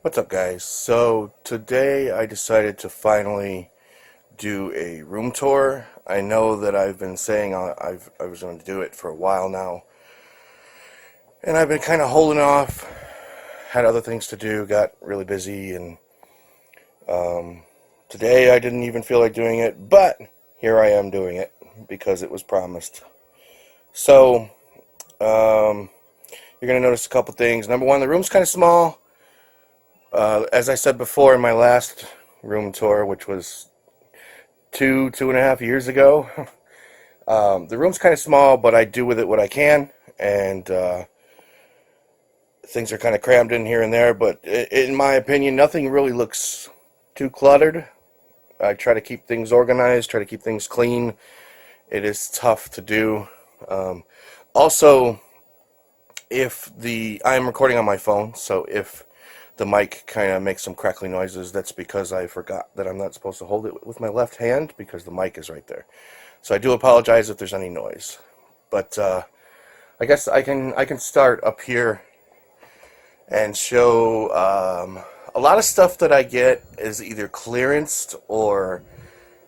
What's up, guys? So today I decided to finally do a room tour. I know that I've been saying I was going to do it for a while now, and I've been kind of holding off. Had other things to do, got really busy, and today I didn't even feel like doing it, but here I am doing it because it was promised. So you're going to notice a couple things. Number one, the room's kind of small. As I said before in my last room tour, which was two and a half years ago, the room's kind of small, but I do with it what I can, and things are kind of crammed in here and there, but in my opinion, nothing really looks too cluttered. I try to keep things organized, try to keep things clean. It is tough to do. Also, I'm recording on my phone, so if the mic kind of makes some crackly noises, that's because I forgot that I'm not supposed to hold it with my left hand because the mic is right there. So I do apologize if there's any noise. But I guess I can start up here and show a lot of stuff that I get is either clearanced or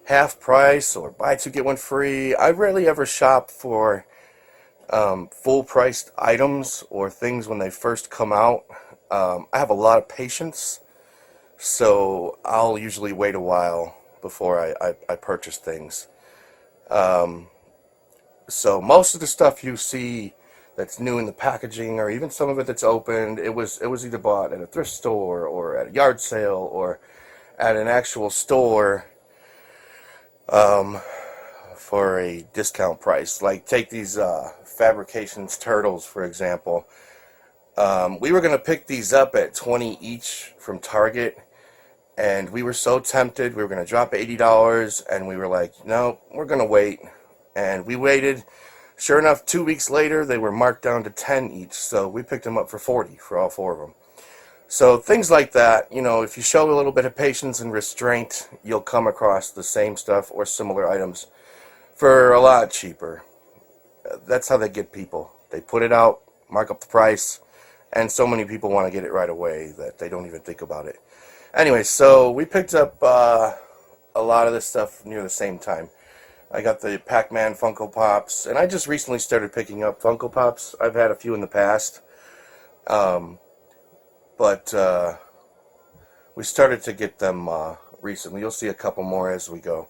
half price or buy two get one free. I rarely ever shop for full priced items or things when they first come out. I have a lot of patience, so I'll usually wait a while before I purchase things. So most of the stuff you see that's new in the packaging, or even some of it that's opened, it was either bought at a thrift store or at a yard sale or at an actual store for a discount price. Like take these Fabrications turtles, for example. We were going to pick these up at 20 each from Target, and we were so tempted. We were going to drop $80, and we were like, no, we're going to wait. And we waited. Sure enough, 2 weeks later, they were marked down to 10 each, so we picked them up for 40 for all four of them. So things like that, if you show a little bit of patience and restraint, you'll come across the same stuff or similar items for a lot cheaper. That's how they get people. They put it out, mark up the price, and so many people want to get it right away that they don't even think about it. Anyway, so we picked up a lot of this stuff near the same time. I got the Pac-Man Funko Pops, and I just recently started picking up Funko Pops. I've had a few in the past, but we started to get them recently. You'll see a couple more as we go.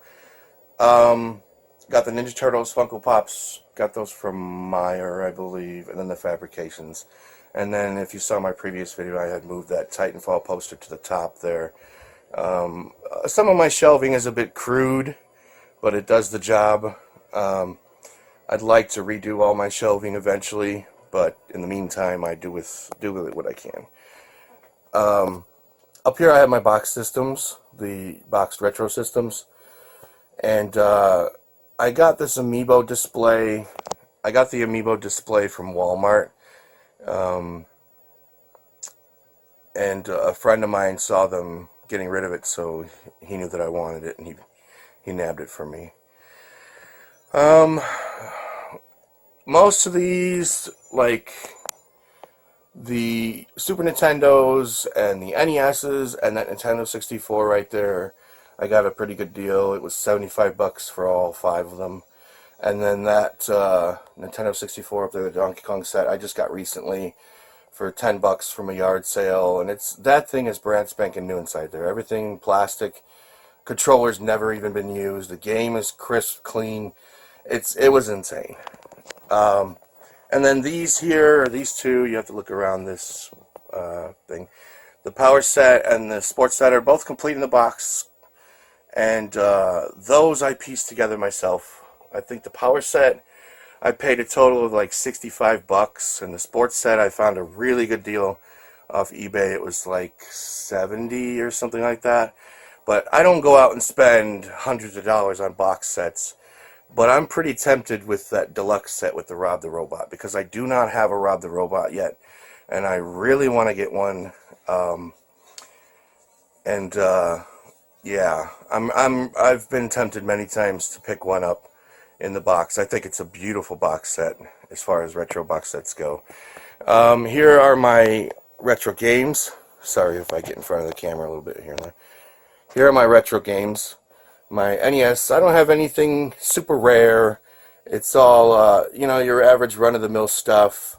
Got the Ninja Turtles Funko Pops. Got those from Meyer, I believe, and then the Fabrications. And then if you saw my previous video, I had moved that Titanfall poster to the top there. Some of my shelving is a bit crude, but it does the job. I'd like to redo all my shelving eventually, but in the meantime, I do with it what I can. Up here I have my box systems, the boxed retro systems, and I got this Amiibo display. I got the Amiibo display from Walmart. And a friend of mine saw them getting rid of it, so he knew that I wanted it, and he nabbed it for me. Most of these, like the Super Nintendos and the NESs and that Nintendo 64 right there, I got a pretty good deal. It was $75 for all five of them. And then that Nintendo 64 up there, the Donkey Kong set, I just got recently for $10 from a yard sale, and that thing is brand spanking new inside there. Everything plastic, controller's never even been used. The game is crisp, clean. It was insane. And then these here, these two, you have to look around this thing. The power set and the sports set are both complete in the box, and those I pieced together myself. I think the power set, I paid a total of like $65, and the sports set I found a really good deal off eBay. It was like $70 or something like that. But I don't go out and spend hundreds of dollars on box sets. But I'm pretty tempted with that deluxe set with the Rob the Robot, because I do not have a Rob the Robot yet, and I really want to get one. Yeah, I've been tempted many times to pick one up in the box. I think it's a beautiful box set as far as retro box sets go. Here are my retro games. Sorry if I get in front of the camera a little bit here and there. Here are my retro games. My NES, I don't have anything super rare. It's all, you know, your average run-of-the-mill stuff.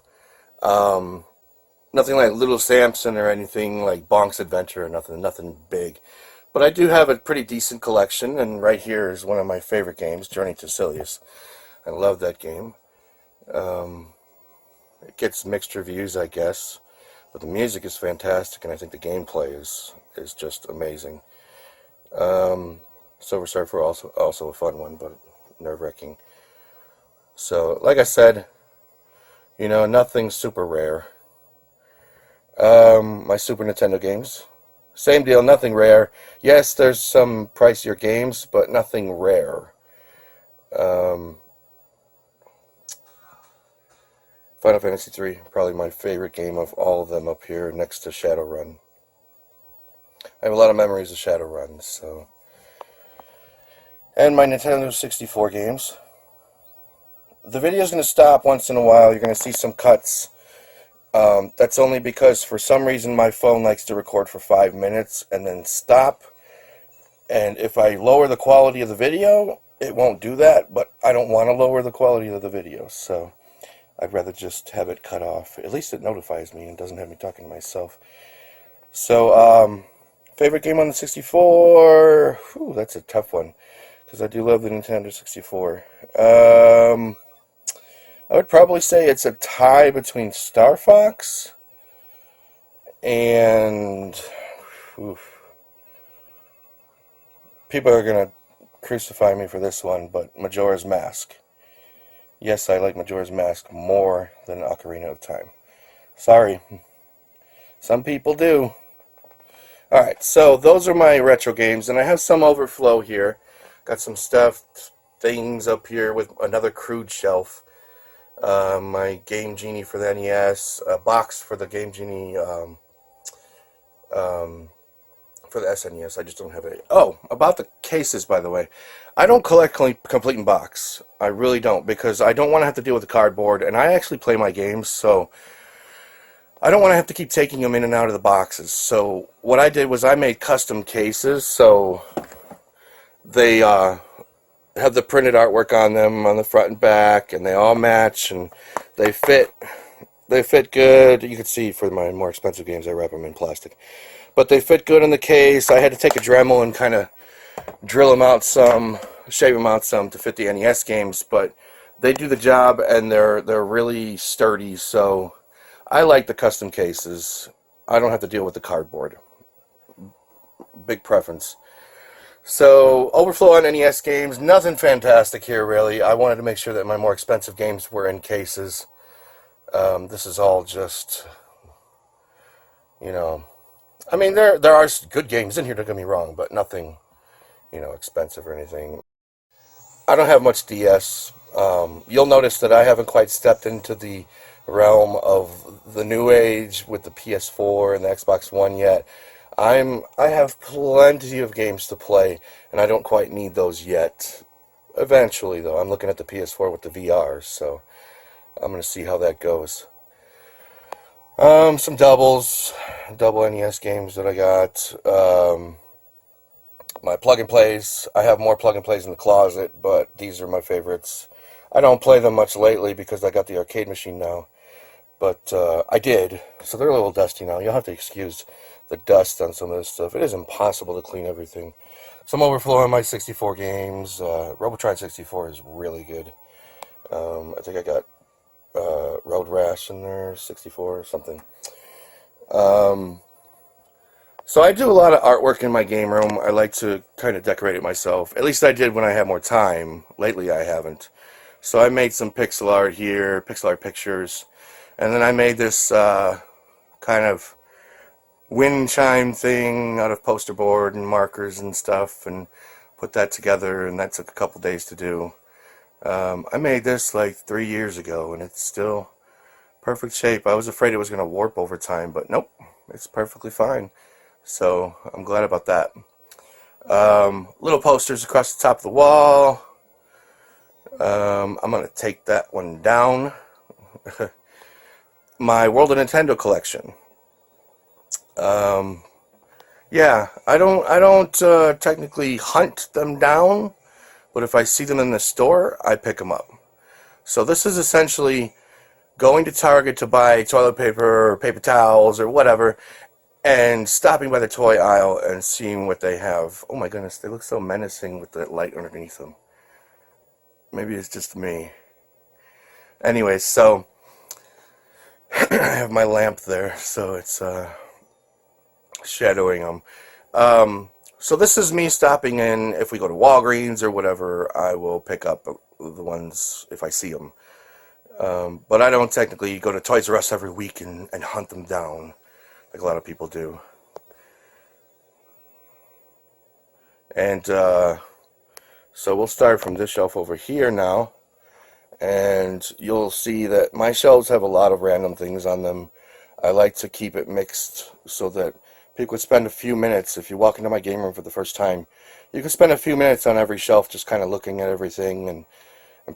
Nothing like Little Samson or anything like Bonk's Adventure or nothing big. But I do have a pretty decent collection, and right here is one of my favorite games, Journey to Silius. I love that game. It gets mixed reviews, I guess, but the music is fantastic, and I think the gameplay is just amazing. Silver Surfer also a fun one, but nerve-wracking. So, like I said, you know, nothing super rare. My Super Nintendo games, same deal, nothing rare. Yes, there's some pricier games, but nothing rare. Final Fantasy III, probably my favorite game of all of them up here, next to Shadowrun. I have a lot of memories of Shadowrun, so. And my Nintendo 64 games. The video's going to stop once in a while. You're going to see some cuts. That's only because for some reason my phone likes to record for 5 minutes and then stop. And if I lower the quality of the video, it won't do that, but I don't want to lower the quality of the video, so I'd rather just have it cut off. At least it notifies me and doesn't have me talking to myself. So, favorite game on the 64? Whew, that's a tough one, because I do love the Nintendo 64. I would probably say it's a tie between Star Fox and... Oof. People are going to crucify me for this one, but Majora's Mask. Yes, I like Majora's Mask more than Ocarina of Time. Sorry. Some people do. Alright, so those are my retro games, and I have some overflow here. Got some stuffed things up here with another crude shelf. My Game Genie for the NES, a box for the Game Genie for the SNES. I just don't have it. Oh, about the cases, by the way. I don't collect complete in box. I really don't, because I don't want to have to deal with the cardboard, and I actually play my games, so I don't want to have to keep taking them in and out of the boxes. So what I did was I made custom cases, so they have the printed artwork on them on the front and back, and they all match, and they fit good. You can see for my more expensive games I wrap them in plastic, but they fit good in the case. I had to take a Dremel and kind of drill them out some, shave them out some to fit the NES games, but they do the job, and they're really sturdy, so I like the custom cases. I don't have to deal with the cardboard. Big preference. So, overflow on NES games, nothing fantastic here, really. I wanted to make sure that my more expensive games were in cases. This is all just, you know, I mean, there are good games in here, don't get me wrong, but nothing, you know, expensive or anything. I don't have much DS. You'll notice that I haven't quite stepped into the realm of the new age with the PS4 and the Xbox One yet. I have plenty of games to play, and I don't quite need those yet. Eventually, though, I'm looking at the PS4 with the VR, so I'm going to see how that goes. Some double NES games that I got. My plug-and-plays. I have more plug-and-plays in the closet, but these are my favorites. I don't play them much lately because I got the arcade machine now, but I did, so they're a little dusty now. You'll have to excuse the dust on some of this stuff. It is impossible to clean everything. Some overflow on my 64 games. Robotron 64 is really good. I think I got Road Rash in there, 64 or something. So I do a lot of artwork in my game room. I like to kind of decorate it myself. At least I did when I had more time. Lately I haven't. So I made some pixel art here, pixel art pictures. And then I made this kind of wind chime thing out of poster board and markers and stuff, and put that together, and that took a couple days to do. I made this like 3 years ago, and it's still perfect shape. I was afraid it was going to warp over time, but nope, it's perfectly fine. So I'm glad about that. Little posters across the top of the wall. I'm going to take that one down. My World of Nintendo collection. Yeah, I don't technically hunt them down, but if I see them in the store, I pick them up. So this is essentially going to Target to buy toilet paper or paper towels or whatever, and stopping by the toy aisle and seeing what they have. Oh my goodness, they look so menacing with the light underneath them. Maybe it's just me. Anyway, so I have my lamp there, so it's shadowing them. So this is me stopping in. If we go to Walgreens or whatever, I will pick up the ones if I see them. But I don't technically go to Toys R Us every week and hunt them down like a lot of people do. And so we'll start from this shelf over here now. And you'll see that my shelves have a lot of random things on them. I like to keep it mixed so that people could spend a few minutes. If you walk into my game room for the first time, you can spend a few minutes on every shelf just kind of looking at everything and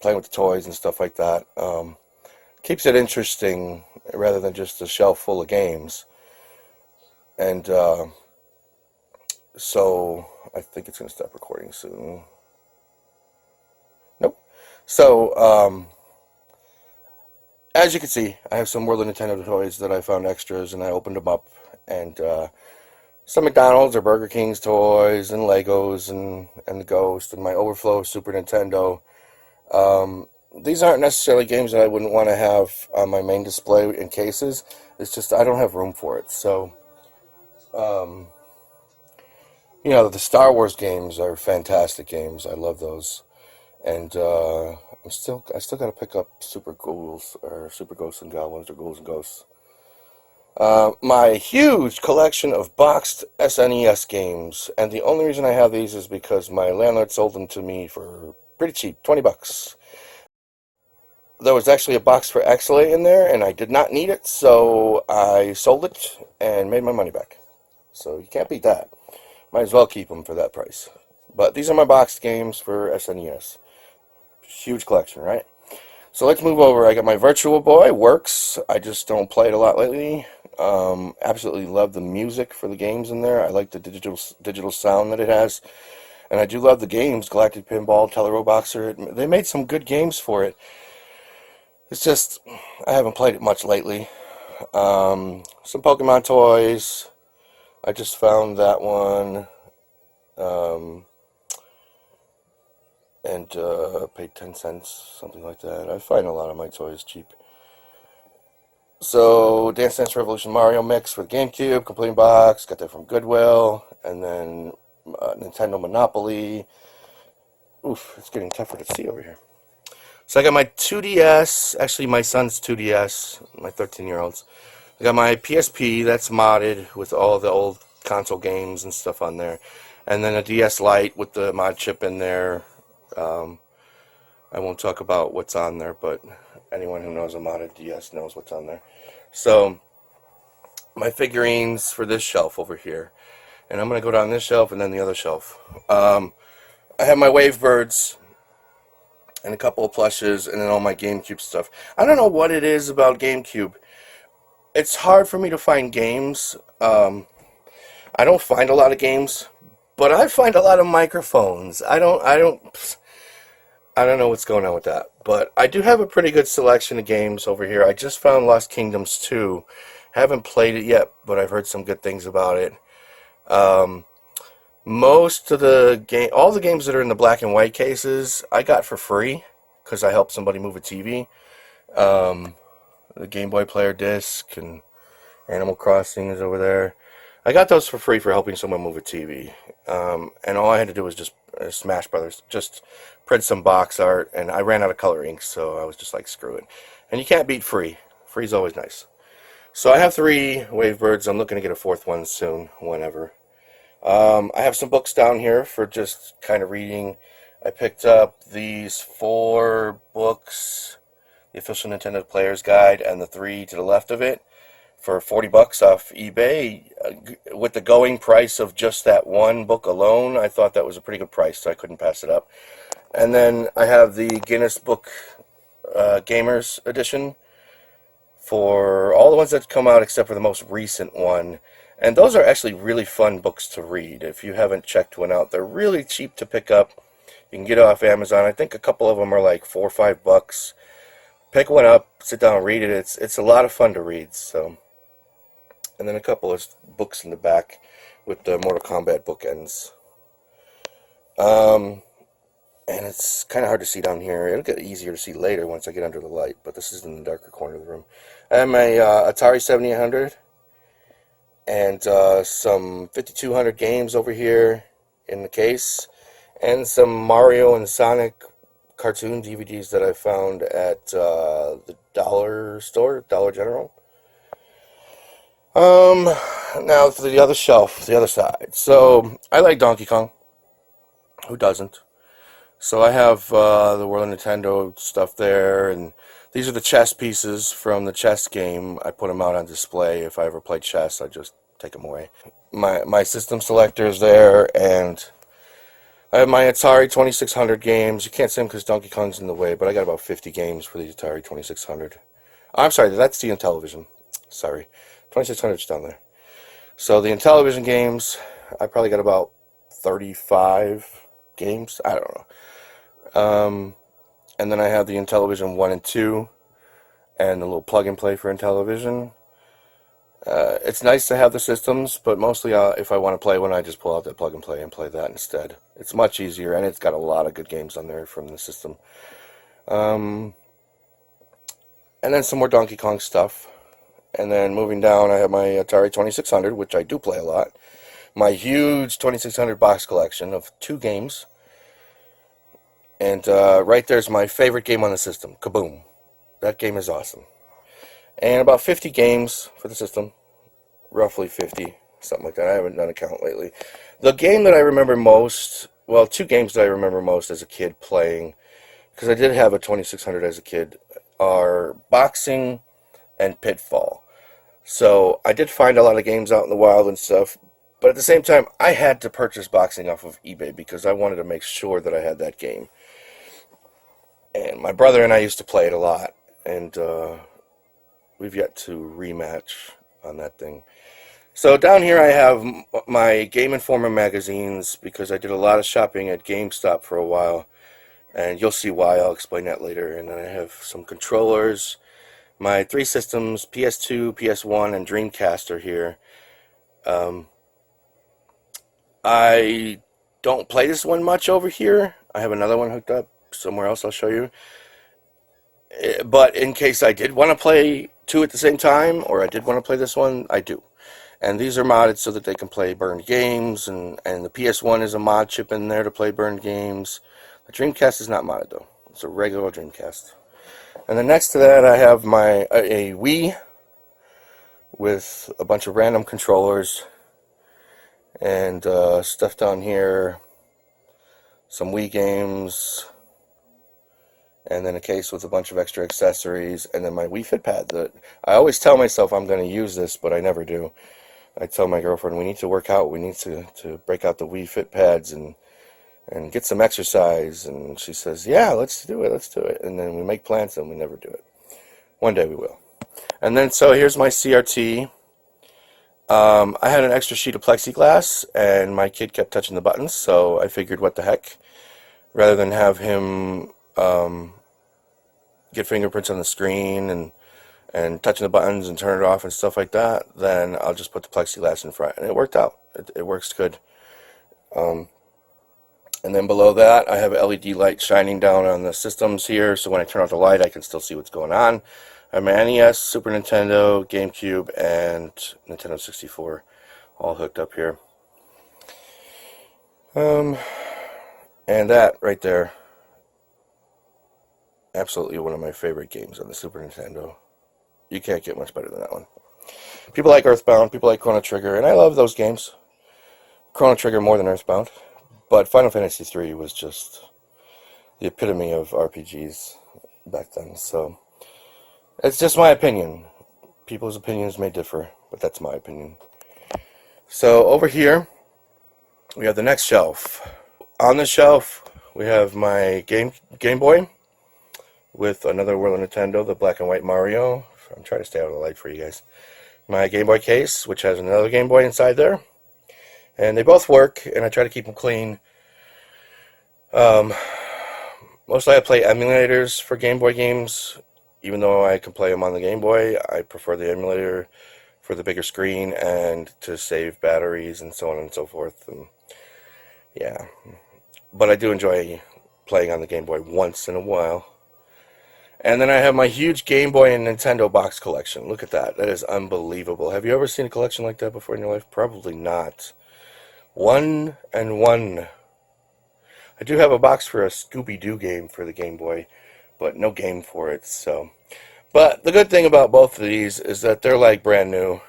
playing with the toys and stuff like that. Keeps it interesting rather than just a shelf full of games. And so I think it's going to stop recording soon. Nope. So as you can see, I have some World of Nintendo toys that I found extras, and I opened them up. And some McDonald's or Burger King's toys, and Legos, and the Ghost, and my Overflow Super Nintendo. These aren't necessarily games that I wouldn't want to have on my main display in cases. It's just I don't have room for it. So, the Star Wars games are fantastic games. I love those. And I still got to pick up Super Ghouls or Super Ghosts and Goblins or Ghouls and Ghosts. My huge collection of boxed SNES games, and the only reason I have these is because my landlord sold them to me for pretty cheap, 20 bucks. There was actually a box for Exley in there, and I did not need it, so I sold it and made my money back. So you can't beat that. Might as well keep them for that price. But these are my boxed games for SNES. Huge collection, right? So let's move over. I got my Virtual Boy. Works. I just don't play it a lot lately. Absolutely love the music for the games in there. I like the digital sound that it has. And I do love the games. Galactic Pinball, Telero Boxer. They made some good games for it. It's just, I haven't played it much lately. Some Pokemon toys. I just found that one. And paid 10 cents, something like that. I find a lot of my toys cheap. So, Dance Dance Revolution Mario Mix for the GameCube, complete box, got that from Goodwill, and then Nintendo Monopoly. Oof, it's getting tougher to see over here. So I got my 2DS, actually my son's 2DS, my 13-year-old's. I got my PSP, that's modded with all the old console games and stuff on there. And then a DS Lite with the mod chip in there. I won't talk about what's on there, but anyone who knows a modded DS knows what's on there. So, my figurines for this shelf over here. And I'm going to go down this shelf and then the other shelf. I have my Wavebirds and a couple of plushes and then all my GameCube stuff. I don't know what it is about GameCube. It's hard for me to find games. I don't find a lot of games, but I find a lot of microphones. I don't know what's going on with that, but I do have a pretty good selection of games over here. I just found Lost Kingdoms 2. Haven't played it yet, but I've heard some good things about it. Most of the all the games that are in the black and white cases, I got for free because I helped somebody move a TV. The Game Boy Player disc and Animal Crossing is over there. I got those for free for helping someone move a TV. And all I had to do was just Smash Brothers, just print some box art, and I ran out of color ink, so I was just like, screw it. And you can't beat free. Free's always nice. So I have 3 Wavebirds. I'm looking to get a 4th one soon, whenever. I have some books down here for just kind of reading. I picked up these 4 books, the Official Nintendo Player's Guide, and the 3 to the left of it, for 40 bucks off eBay. With the going price of just that one book alone, I thought that was a pretty good price, so I couldn't pass it up. And then I have the Guinness Book Gamers Edition for all the ones that come out except for the most recent one. And those are actually really fun books to read. If you haven't checked one out, they're really cheap to pick up. You can get it off Amazon. I think a couple of them are like $4 or $5. Pick one up, sit down and read it. It's a lot of fun to read. So, and then a couple of books in the back with the Mortal Kombat bookends. And it's kind of hard to see down here. It'll get easier to see later once I get under the light, but this is in the darker corner of the room. I have my Atari 7800 and some 5200 games over here in the case, and some Mario and Sonic cartoon DVDs that I found at the dollar store, Dollar General. Now for the other shelf, the other side. So I like Donkey Kong. Who doesn't? So I have the World of Nintendo stuff there, and these are the chess pieces from the chess game. I put them out on display. If I ever play chess, I just take them away. My system selector is there, and I have my Atari 2600 games. You can't see them because Donkey Kong's in the way, but I got about 50 games for the Atari 2600. I'm sorry, that's the Intellivision. Sorry, 2600 is down there. So the Intellivision games, I probably got about 35 games. I don't know. And then I have the Intellivision 1 and 2 and the little plug-and-play for Intellivision. It's nice to have the systems, but mostly if I want to play one, I just pull out that plug-and-play and play that instead. It's much easier, and it's got a lot of good games on there from the system. And then some more Donkey Kong stuff. And then moving down, I have my Atari 2600, which I do play a lot. My huge 2600 box collection of 2 games. And right there's my favorite game on the system, Kaboom. That game is awesome. And about 50 games for the system, roughly 50, something like that. I haven't done a count lately. The game that I remember most, well, 2 games that I remember most as a kid playing, because I did have a 2600 as a kid, are Boxing and Pitfall. So I did find a lot of games out in the wild and stuff, but at the same time, I had to purchase Boxing off of eBay because I wanted to make sure that I had that game. And my brother and I used to play it a lot, and we've yet to rematch on that thing. So down here I have my Game Informer magazines because I did a lot of shopping at GameStop for a while, and you'll see why. I'll explain that later. And then I have some controllers. My 3 systems, PS2, PS1, and Dreamcast are here. I don't play this one much over here. I have another one hooked up somewhere else I'll show you. But in case I did want to play 2 at the same time, or I did want to play this one, I do. And these are modded so that they can play burned games, and the PS1 is a mod chip in there to play burned games. The Dreamcast is not modded though. It's a regular Dreamcast. And then next to that I have my a Wii with a bunch of random controllers and stuff down here, some Wii games, and then a case with a bunch of extra accessories, and then my Wii Fit pad that I always tell myself I'm going to use this, but I never do. I tell my girlfriend we need to work out, we need to break out the Wii Fit pads and get some exercise, and she says, yeah, let's do it, and then we make plans and we never do it. One day we will. And then so here's my CRT. I had an extra sheet of plexiglass, and my kid kept touching the buttons, so I figured what the heck, rather than have him get fingerprints on the screen and touching the buttons and turn it off and stuff like that, then I'll just put the plexiglass in front, and it worked out. It works good. And then below that, I have LED light shining down on the systems here, so when I turn off the light, I can still see what's going on. I have my NES, Super Nintendo, GameCube, and Nintendo 64 all hooked up here. And that right there, absolutely one of my favorite games on the Super Nintendo. You can't get much better than that one. People like Earthbound, people like Chrono Trigger, and I love those games. Chrono Trigger more than Earthbound. But Final Fantasy III was just the epitome of RPGs back then. So it's just my opinion. People's opinions may differ, but that's my opinion. So over here, we have the next shelf. On the shelf, we have my Game Boy with another World of Nintendo, the black and white Mario. I'm trying to stay out of the light for you guys. my Game Boy case, which has another Game Boy inside there. And they both work, and I try to keep them clean. Um, Mostly I play emulators for Game Boy games. Even though I can play them on the Game Boy, I prefer the emulator for the bigger screen and to save batteries and so on and so forth. And yeah, but I do enjoy playing on the Game Boy once in a while. And then I have my huge Game Boy and Nintendo box collection. Look at that. That is unbelievable. Have you ever seen a collection like that before in your life? Probably not. One and one. I do have a box for a Scooby-Doo game for the Game Boy, but no game for it, so. But the good thing about both of these is that they're like brand new.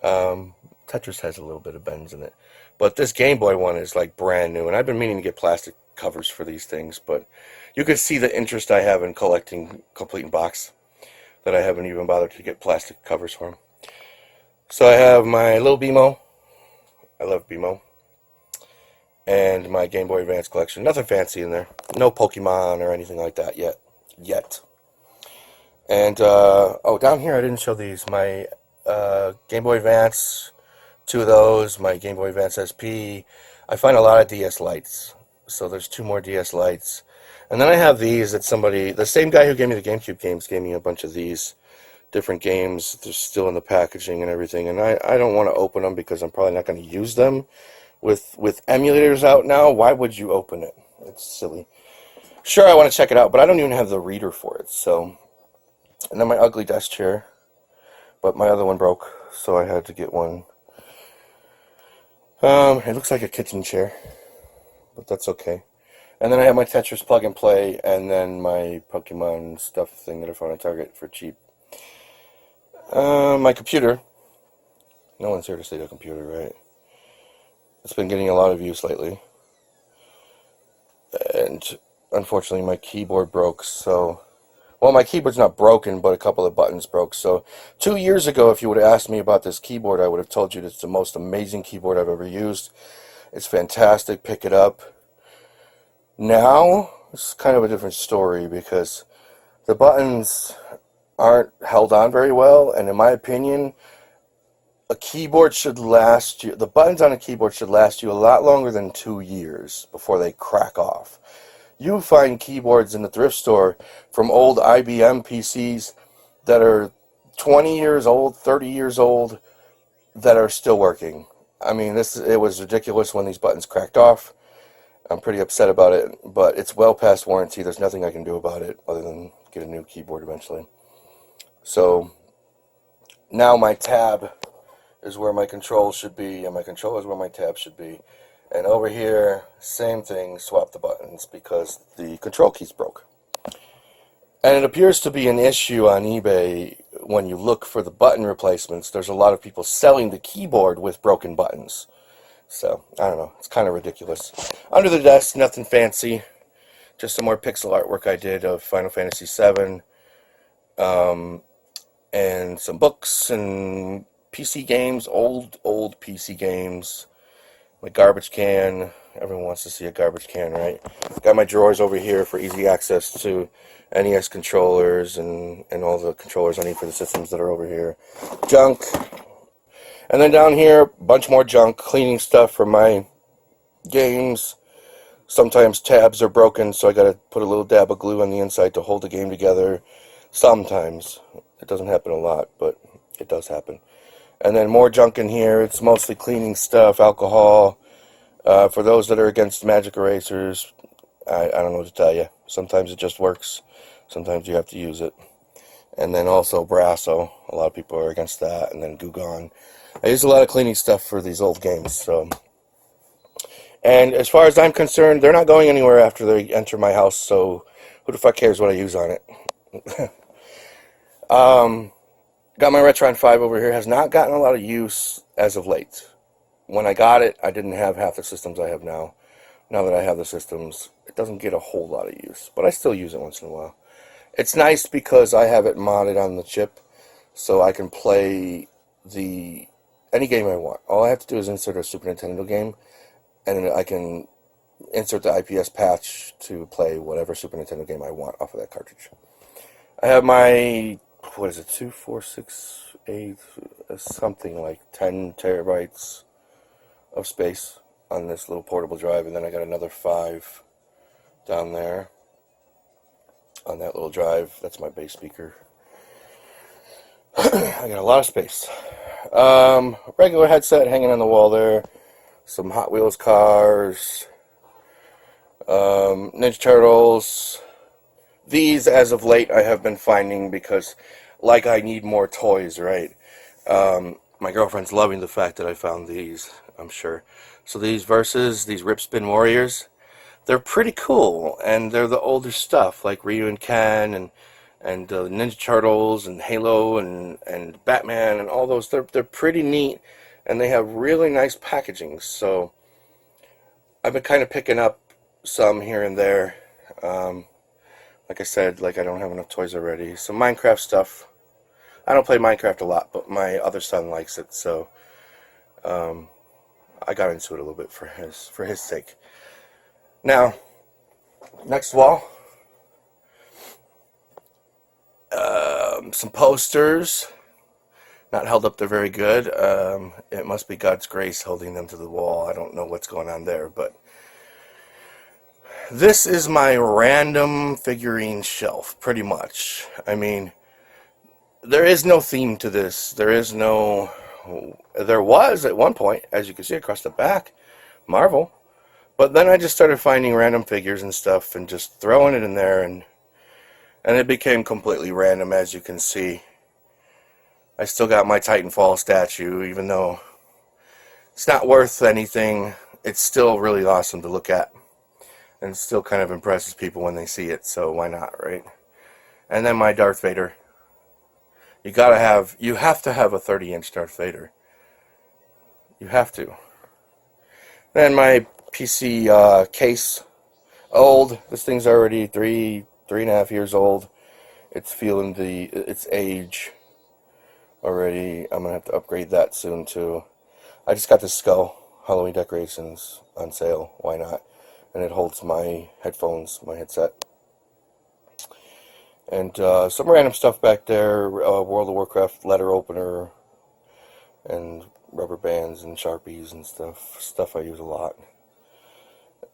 Tetris has a little bit of bends in it. But this Game Boy one is like brand new, and I've been meaning to get plastic covers for these things, but you can see the interest I have in collecting complete in box, that I haven't even bothered to get plastic covers for them. So I have my little BMO. I love BMO. And my Game Boy Advance collection. Nothing fancy in there. No Pokemon or anything like that yet. And, oh, down here I didn't show these. My Game Boy Advance, two of those. My Game Boy Advance SP. I find a lot of DS Lites. So there's two more DS Lites. And then I have these that somebody, the same guy who gave me the GameCube games, gave me a bunch of these different games. They're still in the packaging and everything. And I don't want to open them because I'm probably not going to use them. With emulators out now, why would you open it? It's silly. Sure, I want to check it out, but I don't even have the reader for it. So, and then my ugly desk chair, but my other one broke, so I had to get one. It looks like a kitchen chair, but that's okay. And then I have my Tetris plug and play, and then my Pokemon stuff thing that I found at Target for cheap. My computer. No one's here to say the computer, right? It's been getting a lot of use lately. And unfortunately my keyboard broke, so... Well, my keyboard's not broken, but a couple of buttons broke. So 2 years ago, if you would have asked me about this keyboard, I would have told you that it's the most amazing keyboard I've ever used. It's fantastic. Pick it up. Now, it's kind of a different story because the buttons aren't held on very well, and in my opinion, a keyboard should last you, the buttons on a keyboard should last you a lot longer than 2 years before they crack off. You find keyboards in the thrift store from old IBM PCs that are 20 years old, 30 years old, that are still working. I mean, it was ridiculous when these buttons cracked off. I'm pretty upset about it, but it's well past warranty. There's nothing I can do about it other than get a new keyboard eventually. So now my tab is where my control should be, and my control is where my tab should be. And over here, same thing, swap the buttons because the control keys broke. And it appears to be an issue on eBay when you look for the button replacements. There's a lot of people selling the keyboard with broken buttons. So, I don't know, it's kind of ridiculous. Under the desk, nothing fancy. Just some more pixel artwork I did of Final Fantasy VII. And some books and PC games, old PC games. My garbage can. Everyone wants to see a garbage can, right? Got my drawers over here for easy access to NES controllers and all the controllers I need for the systems that are over here. Junk. And then down here, a bunch more junk. Cleaning stuff for my games. Sometimes tabs are broken, so I gotta put a little dab of glue on the inside to hold the game together. Sometimes. It doesn't happen a lot, but it does happen. And then more junk in here. It's mostly cleaning stuff, alcohol. For those that are against magic erasers, I don't know what to tell you. Sometimes it just works. Sometimes you have to use it. And then also Brasso. A lot of people are against that. And then Goo Gone. I use a lot of cleaning stuff for these old games. So, and as far as I'm concerned, they're not going anywhere after they enter my house. So who the fuck cares what I use on it? Got my Retron 5 over here. Has not gotten a lot of use as of late. When I got it, I didn't have half the systems I have now. Now that I have the systems, it doesn't get a whole lot of use. But I still use it once in a while. It's nice because I have it modded on the chip. So I can play any game I want. All I have to do is insert a Super Nintendo game. And I can insert the IPS patch to play whatever Super Nintendo game I want off of that cartridge. I have my what is it, 2468, something like 10 terabytes of space on this little portable drive, and then I got another 5 down there on that little drive. That's my bass speaker. I got a lot of space. Regular headset hanging on the wall there. Some Hot Wheels cars. Ninja Turtles. These, as of late, I have been finding because, like, I need more toys, right? My girlfriend's loving the fact that I found these, I'm sure. So these these Rip Spin Warriors, they're pretty cool, and they're the older stuff, like Ryu and Ken, and Ninja Turtles, and Halo, and Batman, and all those. They're pretty neat, and they have really nice packaging. So I've been kind of picking up some here and there. Like I said, like I don't have enough toys already. Some Minecraft stuff. I don't play Minecraft a lot, but my other son likes it, so I got into it a little bit for his sake. Now, next wall, some posters. Not held up there very good. It must be God's grace holding them to the wall. I don't know what's going on there, but this is my random figurine shelf, pretty much. I mean, there is no theme to this. There was at one point, as you can see across the back, Marvel. But then I just started finding random figures and stuff and just throwing it in there, and it became completely random, as you can see. I still got my Titanfall statue, even though it's not worth anything. It's still really awesome to look at, and it still kind of impresses people when they see it, so why not, right? And then my Darth Vader. You have to have a 30-inch Darth Vader. You have to. Then my PC case, old. This thing's already three and a half years old. It's feeling its age already. I'm gonna have to upgrade that soon too. I just got this skull Halloween decorations on sale. Why not? And it holds my headphones, my headset, and some random stuff back there. World of Warcraft letter opener, and rubber bands and Sharpies and stuff I use a lot.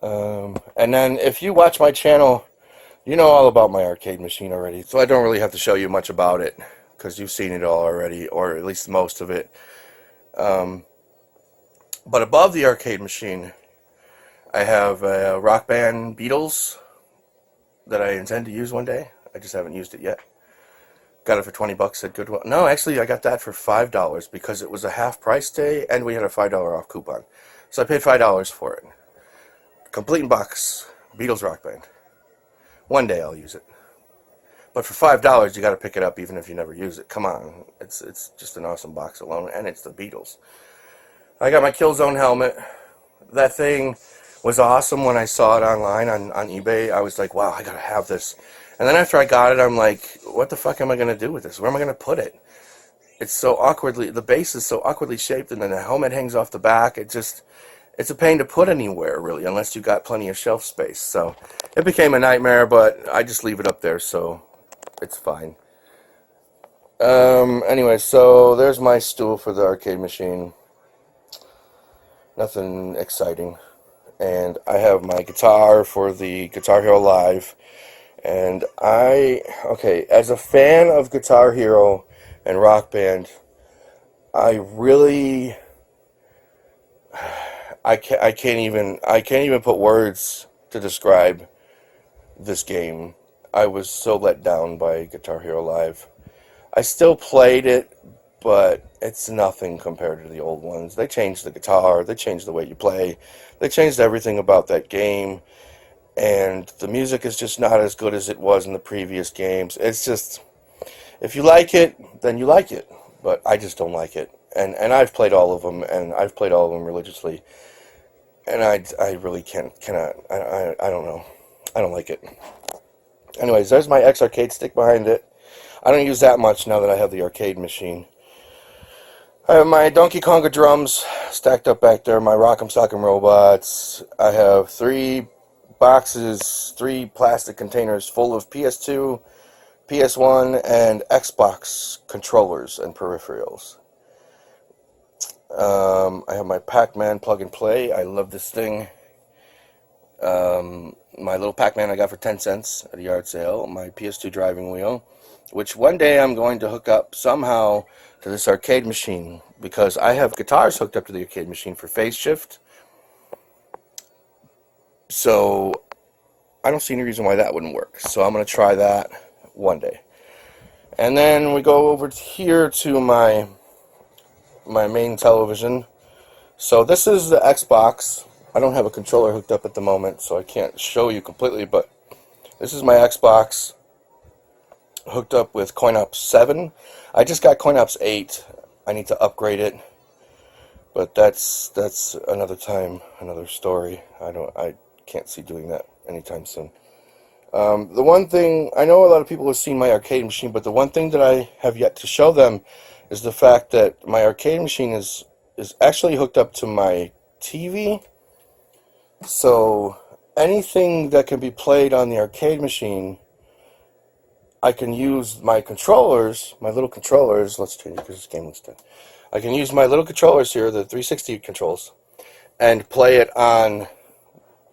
And then if you watch my channel, you know all about my arcade machine already, so I don't really have to show you much about it because you've seen it all already, or at least most of it. But above the arcade machine, I have a Rock Band Beatles that I intend to use one day. I just haven't used it yet. Got it for 20 bucks at Goodwill. No, actually, I got that for $5 because it was a half price day and we had a $5 off coupon. So I paid $5 for it. Complete in box, Beatles Rock Band. One day I'll use it. But for $5, you got to pick it up even if you never use it. Come on, it's just an awesome box alone, and it's the Beatles. I got my Killzone helmet. That thing was awesome when I saw it online on eBay. I was like, wow, I got to have this. And then after I got it, I'm like, what the fuck am I going to do with this? Where am I going to put it? It's so awkwardly, the base is so awkwardly shaped, and then the helmet hangs off the back. It's a pain to put anywhere, really, unless you got plenty of shelf space. So it became a nightmare, but I just leave it up there, so it's fine. Anyway, so there's my stool for the arcade machine. Nothing exciting. And I have my guitar for the Guitar Hero Live. And okay, as a fan of Guitar Hero and Rock Band, I can't even put words to describe this game. I was so let down by Guitar Hero Live. I still played it, but it's nothing compared to the old ones. They changed the guitar, they changed the way you play, they changed everything about that game, and the music is just not as good as it was in the previous games. It's just, if you like it, then you like it, but I just don't like it. And I've played all of them, and I've played all of them religiously, and I really cannot, I don't know. I don't like it. Anyways, there's my X arcade stick behind it. I don't use that much now that I have the arcade machine. I have my Donkey Konga drums stacked up back there, my Rock'em Sock'em robots. I have 3 boxes, 3 plastic containers full of PS2 PS1 and Xbox controllers and peripherals. I have my Pac-Man plug and play. I love this thing. My little Pac-Man I got for 10 cents at a yard sale. My PS2 driving wheel, which one day I'm going to hook up somehow to this arcade machine, because I have guitars hooked up to the arcade machine for phase shift. So I don't see any reason why that wouldn't work. So I'm going to try that one day. And then we go over here to my main television. So this is the Xbox. I don't have a controller hooked up at the moment, so I can't show you completely, but this is my Xbox hooked up with CoinOps 7. I just got CoinOps 8. I need to upgrade it, but that's another time, another story. I can't see doing that anytime soon. The one thing, I know a lot of people have seen my arcade machine, but the one thing that I have yet to show them is the fact that my arcade machine is actually hooked up to my TV. So anything that can be played on the arcade machine, I can use my controllers, my little controllers. Let's change it because this game looks dead. I can use my little controllers here, the 360 controls, and play it on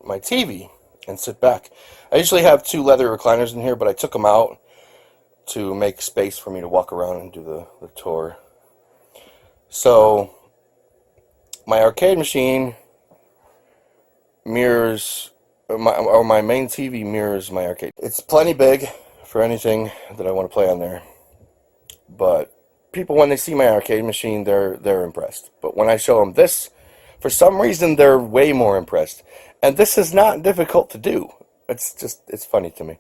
my TV and sit back. I usually have 2 leather recliners in here, but I took them out to make space for me to walk around and do the tour. So my arcade machine mirrors, my main TV mirrors my arcade. It's plenty big for anything that I want to play on there. But people, when they see my arcade machine, they're impressed. But when I show them this, for some reason they're way more impressed. And this is not difficult to do. It's funny to me.